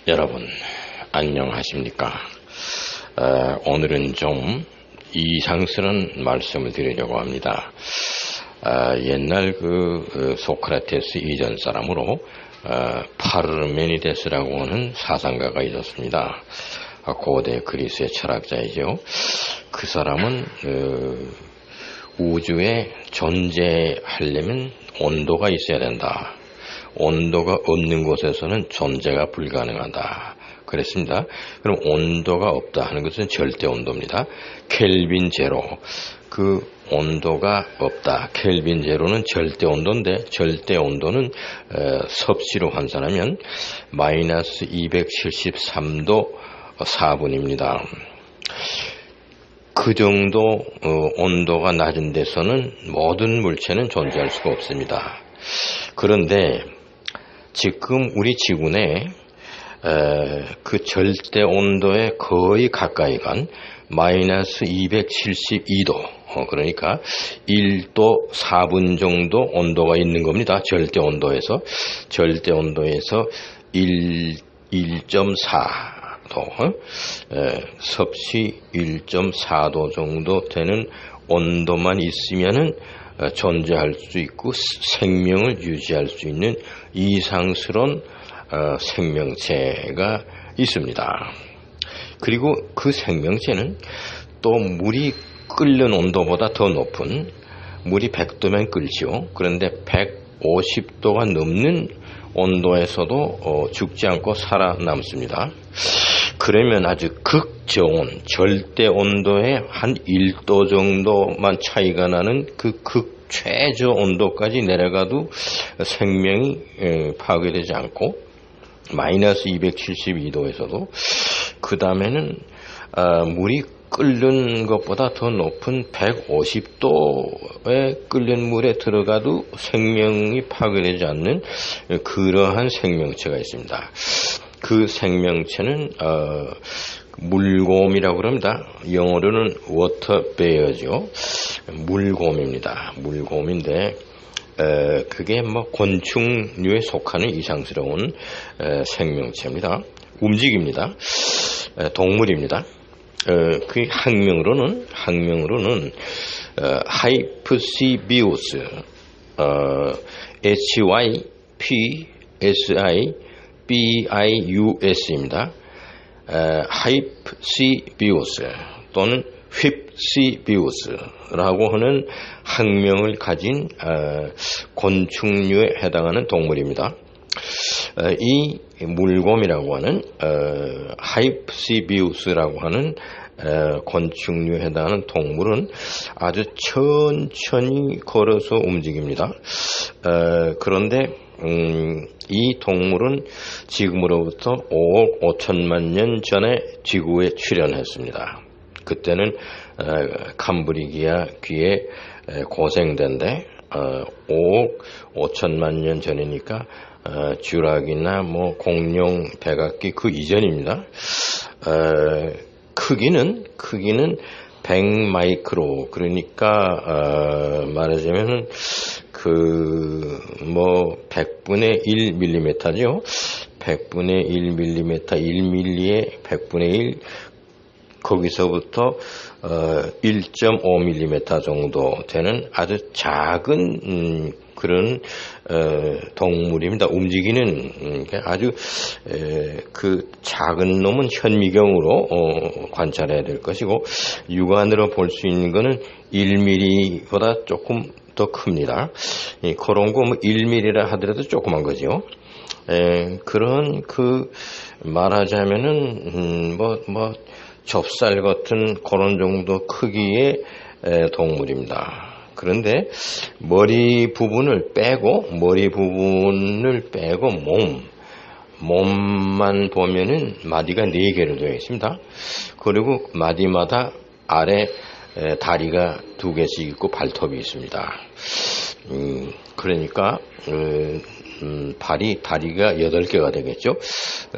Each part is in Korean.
여러분 안녕하십니까? 오늘은 좀 이상스러운 말씀을 드리려고 합니다. 옛날 소크라테스 이전 사람으로 파르메니데스라고 하는 사상가가 있었습니다. 고대 그리스의 철학자이죠. 그 사람은 우주에 존재하려면 온도가 있어야 된다. 온도가 없는 곳에서는 존재가 불가능하다. 그랬습니다. 그럼 온도가 없다 하는 것은 절대 온도입니다. 켈빈 제로. 그 온도가 없다. 켈빈 제로는 절대 온도인데, 절대 온도는 섭씨로 환산하면 마이너스 273도 4분입니다. 그 정도 온도가 낮은 데서는 모든 물체는 존재할 수가 없습니다. 그런데 지금 우리 지구 내에 그 절대 온도에 거의 가까이 간 마이너스 272도, 그러니까 1도 4분 정도 온도가 있는 겁니다. 절대 온도에서 1.4도, 섭씨 1.4도 정도 되는 온도만 있으면은 존재할 수 있고 생명을 유지할 수 있는 이상스러운 생명체가 있습니다. 그리고 그 생명체는 또 물이 끓는 온도보다 더 높은, 물이 100도면 끓지요. 그런데 150도가 넘는 온도에서도 죽지 않고 살아남습니다. 그러면 아주 극저온, 절대 온도에 한 1도 정도만 차이가 나는 그 극최저 온도까지 내려가도 생명이 파괴되지 않고, 마이너스 272도에서도, 그 다음에는 물이 끓는 것보다 더 높은 150도에 끓는 물에 들어가도 생명이 파괴되지 않는 그러한 생명체가 있습니다. 그 생명체는 물곰이라고 그럽니다. 영어로는 워터베어죠. 물곰입니다. 물곰인데 그게 곤충류에 속하는 이상스러운 생명체입니다. 움직입니다. 동물입니다. 그 학명으로는 하이프시비우스, HYPSIBIUS입니다. 하이프시비우스 또는 휩시비우스라고 하는 학명을 가진 곤충류에 해당하는 동물입니다. 이 물곰이라고 하는 하이프시비우스라고 하는 곤충류에 해당하는 동물은 아주 천천히 걸어서 움직입니다. 그런데 이 동물은 지금으로부터 5억 5천만 년 전에 지구에 출현했습니다. 그때는 캄브리기아 귀에 고생된데 5억 5천만 년 전이니까 쥐락이나 공룡, 백악기 그 이전입니다. 크기는 100마이크로, 그러니까 말하자면은 100분의 1mm죠. 100분의 1mm, 1mm에 100분의 1, 거기서부터 1.5mm 정도 되는 아주 작은 그런 동물입니다. 움직이는 아주 그 작은 놈은 현미경으로 관찰해야 될 것이고, 육안으로 볼 수 있는 것은 1mm보다 조금 더 큽니다. 그런 거 1mm라 하더라도 조그만 거죠. 그런 말하자면은 좁쌀 같은 그런 정도 크기의 동물입니다. 그런데 머리 부분을 빼고 몸만 보면은 마디가 4개로 되어 있습니다. 그리고 마디마다 아래 다리가 2개씩 있고 발톱이 있습니다. 그러니까 다리가 8개가 되겠죠.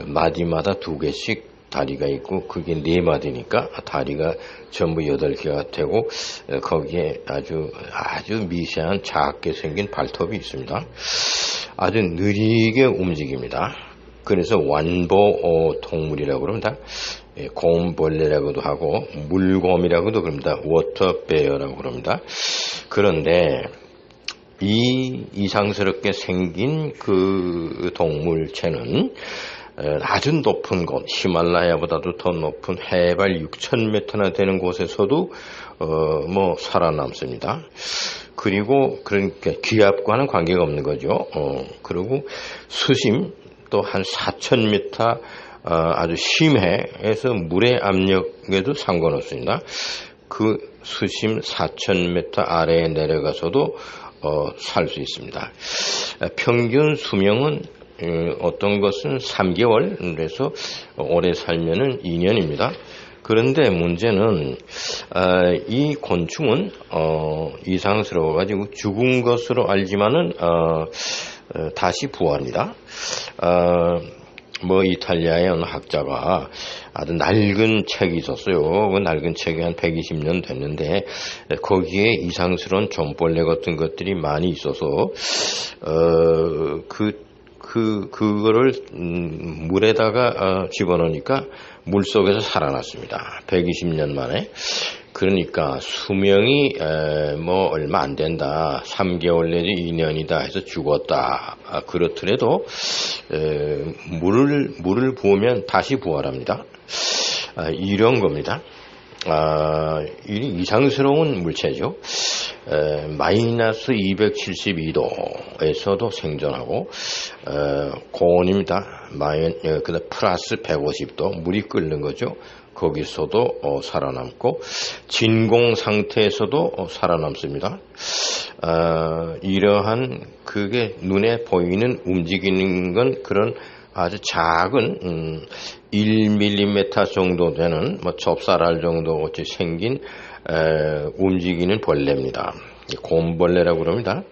마디마다 2개씩 다리가 있고, 그게 4마디니까 다리가 전부 8개가 되고, 거기에 아주 미세한 작게 생긴 발톱이 있습니다. 아주 느리게 움직입니다. 그래서 완보 동물이라고 그럽니다. 곰벌레라고도 하고 물곰이라고도 그럽니다. 워터베어라고 그럽니다. 그런데 이 이상스럽게 생긴 그 동물체는 아주 높은 곳, 히말라야보다도 더 높은 해발 6,000m나 되는 곳에서도 살아남습니다. 그리고 그러니까 기압과는 관계가 없는 거죠. 그리고 수심 또 한 4,000m 아주 심해에서 물의 압력에도 상관없습니다. 그 수심 4,000m 아래에 내려가서도 살 수 있습니다. 평균 수명은 어떤 것은 3개월, 그래서 오래 살면은 2년입니다. 그런데 문제는 이 곤충은 이상스러워 가지고 죽은 것으로 알지만은 다시 부활합니다. 이탈리아의 어느 학자가 아주 낡은 책이 있었어요. 그 낡은 책이 한 120년 됐는데 거기에 이상스러운 좀벌레 같은 것들이 많이 있어서 그거를 물에다가 집어넣으니까 물속에서 살아났습니다. 120년 만에. 그러니까 수명이 얼마 안 된다. 3개월 내지 2년이다 해서 죽었다. 그렇더라도 물을 부으면 다시 부활합니다. 이런 겁니다. 이 이상스러운 물체죠. 마이너스 272도에서도 생존하고 고온입니다. 플러스 150도 물이 끓는 거죠. 거기서도 살아남고 진공 상태에서도 살아남습니다. 이러한 그게 눈에 보이는 움직이는 건 그런 아주 작은 1mm 정도 되는 좁쌀알 정도 같이 생긴 움직이는 벌레입니다. 곰벌레라고 그럽니다.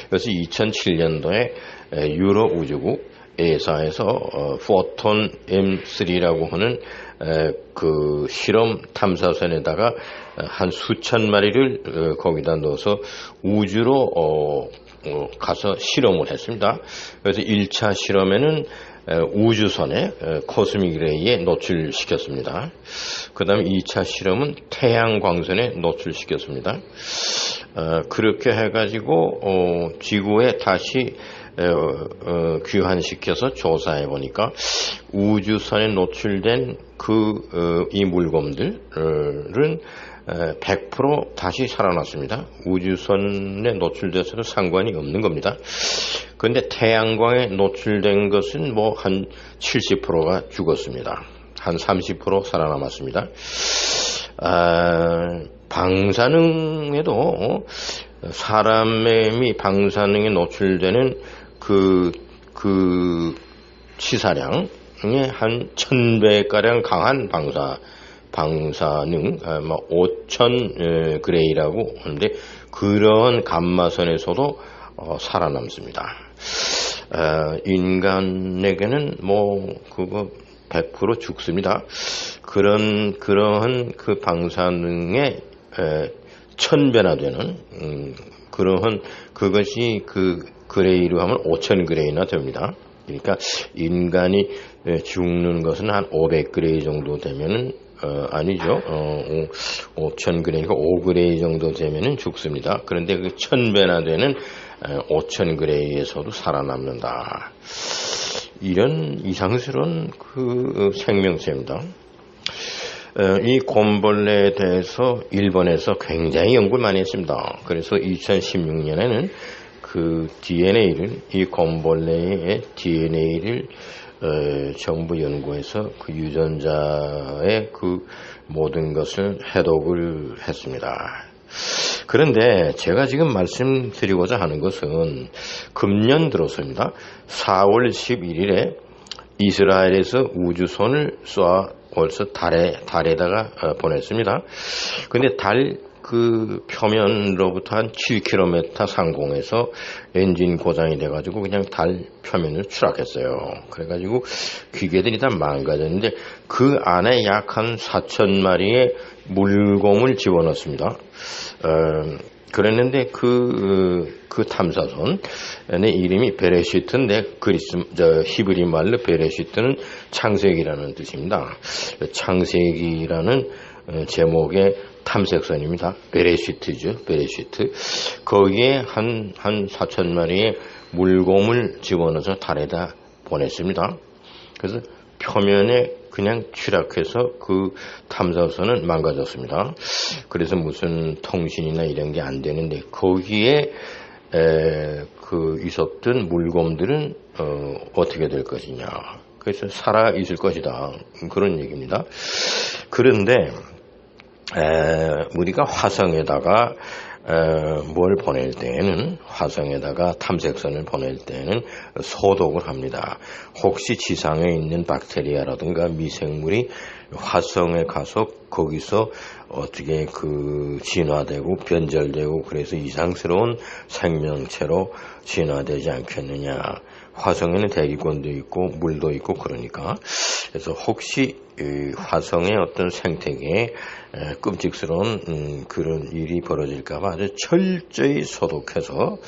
그래서 2007년도에 유럽 우주국 ESA에서 포톤 M3라고 하는 그 실험 탐사선에다가 한 수천 마리를 거기다 넣어서 우주로 가서 실험을 했습니다. 그래서 1차 실험에는 우주선에 코스믹 레이에 노출시켰습니다. 그 다음에 2차 실험은 태양광선에 노출시켰습니다. 그렇게 해가지고 지구에 다시 귀환시켜서 조사해 보니까 우주선에 노출된 이 물곰들은 100% 다시 살아났습니다. 우주선에 노출돼서도 상관이 없는 겁니다. 그런데 태양광에 노출된 것은 한 70%가 죽었습니다. 한 30% 살아남았습니다. 방사능에도 사람의 방사능에 노출되는 그 치사량의 한 1000배가량 강한 방사능 5000 그레이라고 하는데 그런 감마선에서도 살아남습니다. 인간에게는 그거 100% 죽습니다. 그러한 그 방사능의 1000배나 되는 그러한 그것이 그레이로 하면 5000 그레이나 됩니다. 그러니까 인간이 죽는 것은 한 500그레이 정도 되면은 아니죠. 5000 그레이니까 5그레이 정도 되면은 죽습니다. 그런데 그 1000배나 되는 5000 그레이에서도 살아남는다. 이런 이상스러운 그 생명체입니다. 이 곰벌레에 대해서 일본에서 굉장히 연구를 많이 했습니다. 그래서 2016년에는 그 DNA를, 이 곰벌레의 DNA를 전부 연구해서 그 유전자의 그 모든 것을 해독을 했습니다. 그런데 제가 지금 말씀드리고자 하는 것은 금년 들어서입니다. 4월 11일에 이스라엘에서 우주선을 쏘아 벌써 달에다가 보냈습니다. 근데 달 그 표면으로부터 한 7km 상공에서 엔진 고장이 돼가지고 그냥 달 표면으로 추락했어요. 그래가지고 기계들이 다 망가졌는데 그 안에 약 한 4,000마리의 물곰을 집어넣습니다. 그랬는데 그 탐사선의 이름이 베레시트인데 히브리 말로 베레시트는 창세기라는 뜻입니다. 창세기라는 제목의 탐색선입니다. 베레시트죠. 베레시트. 거기에 한 4,000마리의 물곰을 집어넣어서 달에다 보냈습니다. 그래서 표면에 그냥 추락해서 그 탐사선은 망가졌습니다. 그래서 무슨 통신이나 이런 게 안 되는데 거기에 있었던 물곰들은 어떻게 될 것이냐. 그래서 살아 있을 것이다. 그런 얘기입니다. 그런데 우리가 화성에다가 뭘 보낼 때에는 화성에다가 탐색선을 보낼 때에는 소독을 합니다. 혹시 지상에 있는 박테리아라든가 미생물이 화성에 가서 거기서 어떻게 진화되고 변절되고 그래서 이상스러운 생명체로 진화되지 않겠느냐. 화성에는 대기권도 있고 물도 있고 그러니까. 그래서 혹시 화성의 어떤 생태계에 끔찍스러운 그런 일이 벌어질까봐 아주 철저히 소독해서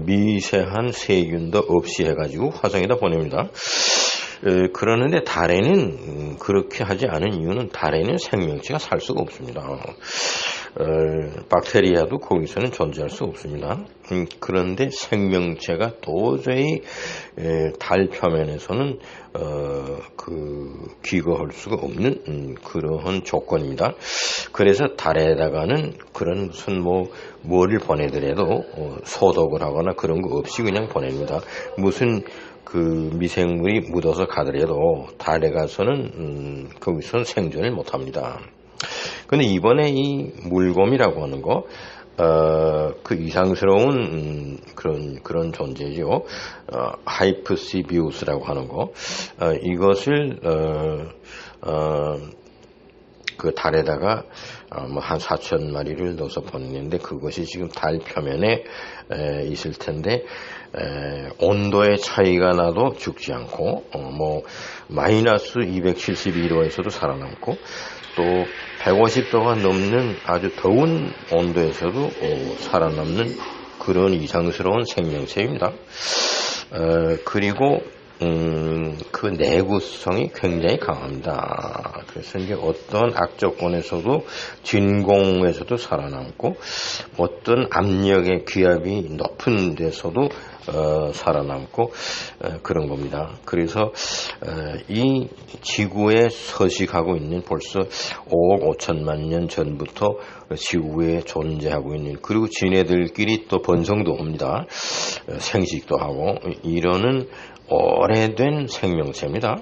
미세한 세균도 없이 해가지고 화성에다 보냅니다. 그러는데 달에는 그렇게 하지 않은 이유는 달에는 생명체가 살 수가 없습니다. 박테리아도 거기서는 존재할 수 없습니다. 그런데 생명체가 도저히 달 표면에서는 귀거할 수가 없는 그러한 조건입니다. 그래서 달에다가는 그런 무슨 뭐를 보내더라도 소독을 하거나 그런 거 없이 그냥 보냅니다. 무슨 미생물이 묻어서 가더라도 달에 가서는 거기서는 생존을 못합니다. 근데 이번에 이 물곰이라고 하는 거, 이상스러운 그런 존재죠. 하이프시비우스라고 하는 거, 이것을 달에다가 한 4,000마리를 넣어서 보냈는데 그것이 지금 달 표면에 있을 텐데 온도의 차이가 나도 죽지 않고 마이너스 271도에서도 살아남고 또 150도가 넘는 아주 더운 온도에서도 살아남는 그런 이상스러운 생명체입니다. 그리고 그 내구성이 굉장히 강합니다. 그래서 이제 어떤 악조건에서도 진공에서도 살아남고 어떤 압력의 기압이 높은 데서도 살아남고 그런 겁니다. 그래서 이 지구에 서식하고 있는 벌써 5억 5천만 년 전부터 지구에 존재하고 있는 그리고 지네들끼리 또 번성도 합니다. 생식도 하고 이러는 오래된 생명체입니다.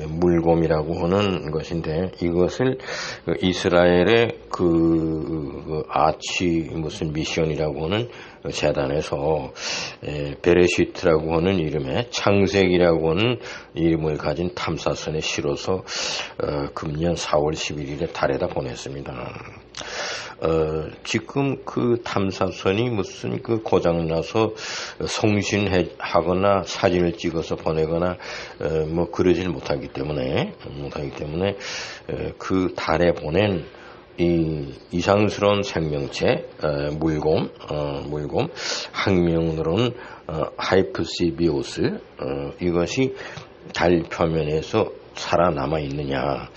물곰이라고 하는 것인데 이것을 이스라엘의 아치 무슨 미션이라고 하는 재단에서 베레시트라고 하는 이름의 창세기라고 하는 이름을 가진 탐사선에 실어서 금년 4월 11일에 달에다 보냈습니다. 지금 그 탐사선이 무슨 고장나서 송신하거나 사진을 찍어서 보내거나 그러질 못하기 때문에 그 달에 보낸 이 이상스러운 생명체 물곰 학명으로는 하이프시비오스 이것이 달 표면에서 살아남아 있느냐,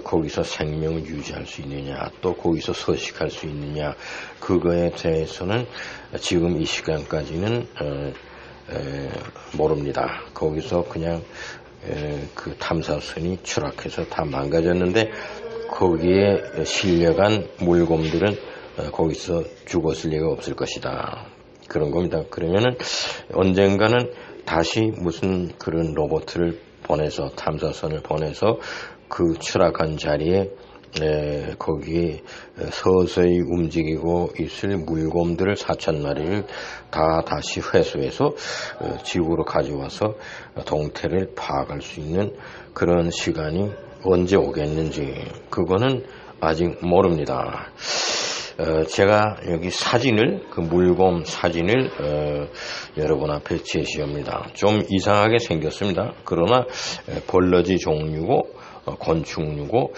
거기서 생명을 유지할 수 있느냐, 또 거기서 서식할 수 있느냐, 그거에 대해서는 지금 이 시간까지는 모릅니다. 거기서 그냥 그 탐사선이 추락해서 다 망가졌는데 거기에 실려간 물곰들은 거기서 죽었을 리가 없을 것이다. 그런 겁니다. 그러면은 언젠가는 다시 무슨 그런 로봇을 보내서 탐사선을 보내서 그 추락한 자리에 거기에 서서히 움직이고 있을 물곰들을 4,000마리를 다시 회수해서 지구로 가져와서 동태를 파악할 수 있는 그런 시간이 언제 오겠는지 그거는 아직 모릅니다. 제가 여기 사진을 그 물곰 사진을 여러분 앞에 제시합니다. 좀 이상하게 생겼습니다. 그러나 벌러지 종류고 건축류고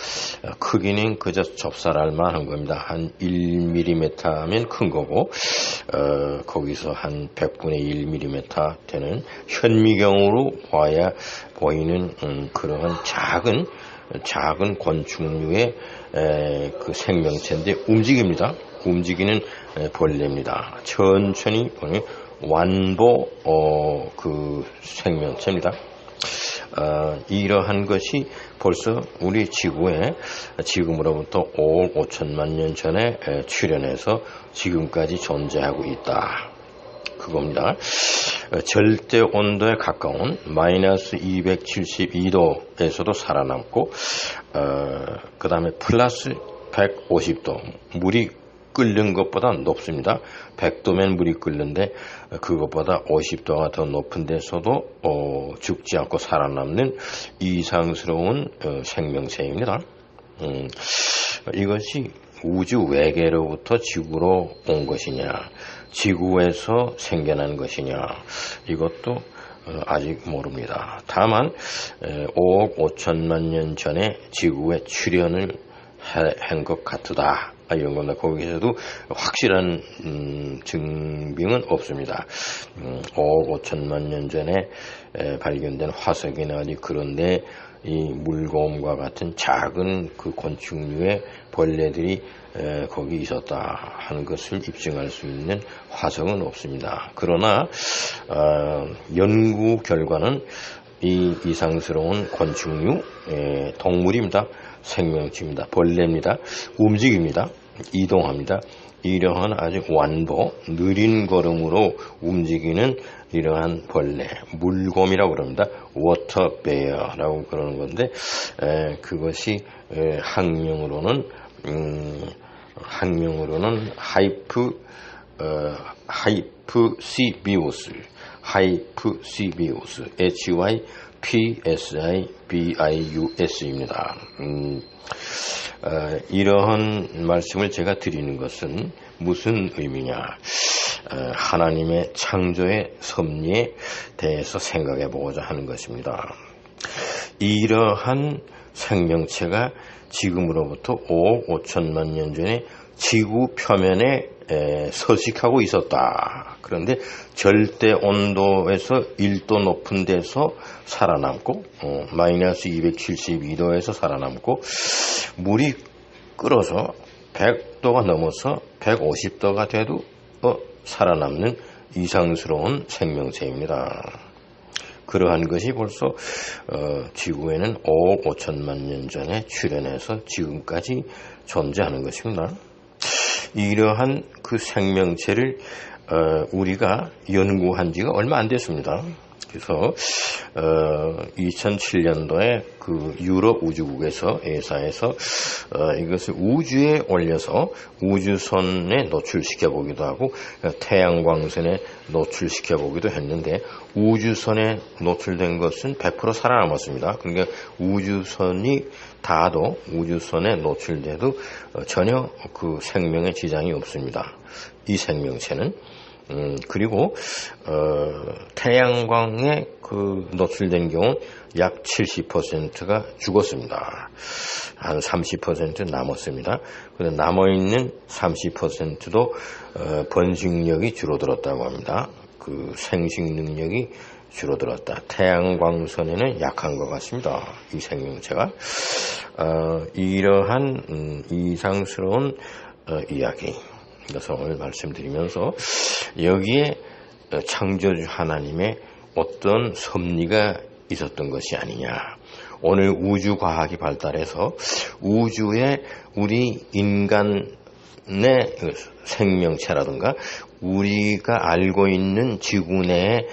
크기는 그저 접살할 만한 겁니다. 한 1mm 면 큰 거고 거기서 한 100분의 1mm 되는 현미경으로 봐야 보이는 그러한 작은 건축류의 그 생명체인데 움직입니다. 움직이는 벌레입니다. 천천히 보면 완보 그 생명체입니다. 이러한 것이 벌써 우리 지구에 지금으로부터 5억 5천만 년 전에 출현해서 지금까지 존재하고 있다. 그겁니다. 절대 온도에 가까운 마이너스 272도에서도 살아남고 그 다음에 플러스 150도 물이 끓는 것보다 높습니다. 100도면 물이 끓는데 그것보다 50도가 더 높은 데서도 죽지 않고 살아남는 이상스러운 생명체입니다. 이것이 우주 외계로부터 지구로 온 것이냐, 지구에서 생겨난 것이냐, 이것도 아직 모릅니다. 다만 5억 5천만 년 전에 지구에 출현을 한 것 같다. 이런 겁니다. 거기서도 확실한 증빙은 없습니다. 5억 5천만 년 전에 발견된 화석이나 어디 그런데 이 물곰과 같은 작은 그 건축류의 벌레들이 거기 있었다 하는 것을 입증할 수 있는 화석은 없습니다. 그러나 연구 결과는 이 이상스러운 건축류 동물입니다. 생명체입니다. 벌레입니다. 움직입니다. 이동합니다. 이러한 아주 완보, 느린 걸음으로 움직이는 이러한 벌레, 물곰이라고 그럽니다. 워터베어라고 그러는 건데 그것이 학명으로는 하이프시비우스, HYPSIBIUS입니다. 이러한 말씀을 제가 드리는 것은 무슨 의미냐? 하나님의 창조의 섭리에 대해서 생각해 보고자 하는 것입니다. 이러한 생명체가 지금으로부터 5억 5천만 년 전에 지구 표면에 서식하고 있었다. 그런데 절대 온도에서 1도 높은 데서 살아남고 마이너스 272도에서 살아남고 물이 끓어서 100도가 넘어서 150도가 돼도 살아남는 이상스러운 생명체입니다. 그러한 것이 벌써 지구에는 5억 5천만 년 전에 출현해서 지금까지 존재하는 것입니다. 이러한 그 생명체를 우리가 연구한 지가 얼마 안 됐습니다. 그래서 2007년도에 그 유럽 우주국에서 ESA에서 이것을 우주에 올려서 우주선에 노출시켜 보기도 하고 태양광선에 노출시켜 보기도 했는데 우주선에 노출된 것은 100% 살아남았습니다. 그러니까 우주선이 닿아도 우주선에 노출돼도 전혀 그 생명에 지장이 없습니다. 이 생명체는 그리고 태양광에 그 노출된 경우 약 70%가 죽었습니다. 한 30% 남았습니다. 그런데 남아있는 30%도 번식력이 줄어들었다고 합니다. 그 생식 능력이 줄어들었다. 태양광선에는 약한 것 같습니다. 이 생명체가 이러한 이상스러운 이야기 그래서 오늘 말씀드리면서 여기에 창조주 하나님의 어떤 섭리가 있었던 것이 아니냐. 오늘 우주과학이 발달해서 우주에 우리 인간의 생명체라든가 우리가 알고 있는 지구 내의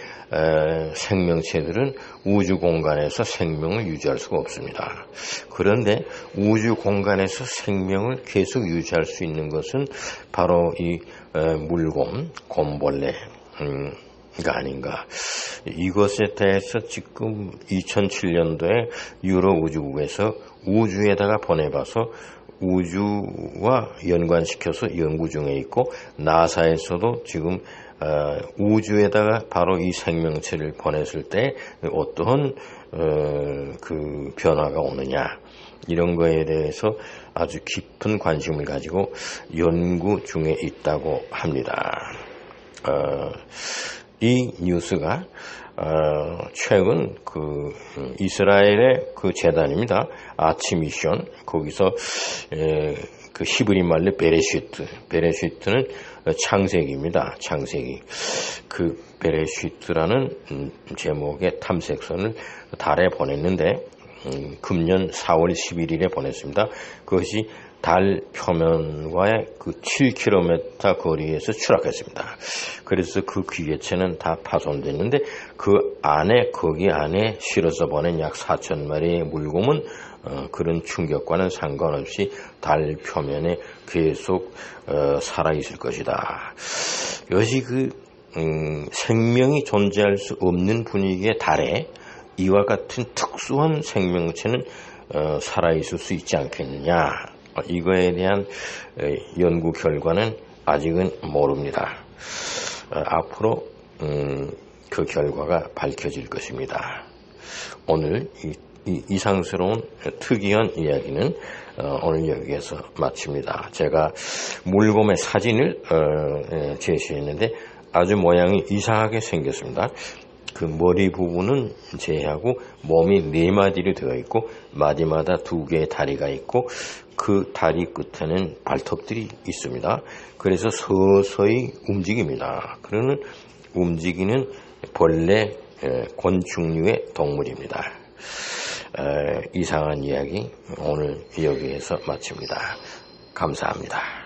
생명체들은 우주 공간에서 생명을 유지할 수가 없습니다. 그런데 우주 공간에서 생명을 계속 유지할 수 있는 것은 바로 이 물곰, 곰벌레가 아닌가. 이것에 대해서 지금 2007년도에 유럽 우주국에서 우주에다가 보내봐서 우주와 연관시켜서 연구 중에 있고 나사에서도 지금 우주에다가 바로 이 생명체를 보냈을 때 어떠한 그 변화가 오느냐, 이런 거에 대해서 아주 깊은 관심을 가지고 연구 중에 있다고 합니다. 이 뉴스가 최근 그 이스라엘의 그 재단입니다. 아치 미션, 거기서 그 히브리 말로 베레시트는 창세기입니다. 창세기. 그 베레시트라는 제목의 탐색선을 달에 보냈는데 금년 4월 11일에 보냈습니다. 그것이 달 표면과의 그 7km 거리에서 추락했습니다. 그래서 그 기계체는 다 파손됐는데 거기 안에 실어서 보낸 약 4,000마리의 물고문 그런 충격과는 상관없이 달 표면에 계속 살아있을 것이다. 이것이 그 생명이 존재할 수 없는 분위기의 달에 이와 같은 특수한 생명체는 살아있을 수 있지 않겠느냐. 이거에 대한 연구 결과는 아직은 모릅니다. 앞으로 그 결과가 밝혀질 것입니다. 오늘 이 이상스러운 특이한 이야기는 오늘 여기에서 마칩니다. 제가 물곰의 사진을 제시했는데 아주 모양이 이상하게 생겼습니다. 그 머리 부분은 제하고 몸이 4마디로 되어 있고 마디마다 2개의 다리가 있고 그 다리 끝에는 발톱들이 있습니다. 그래서 서서히 움직입니다. 그러는 움직이는 벌레 곤충류의 동물입니다. 이상한 이야기 오늘 여기에서 마칩니다. 감사합니다.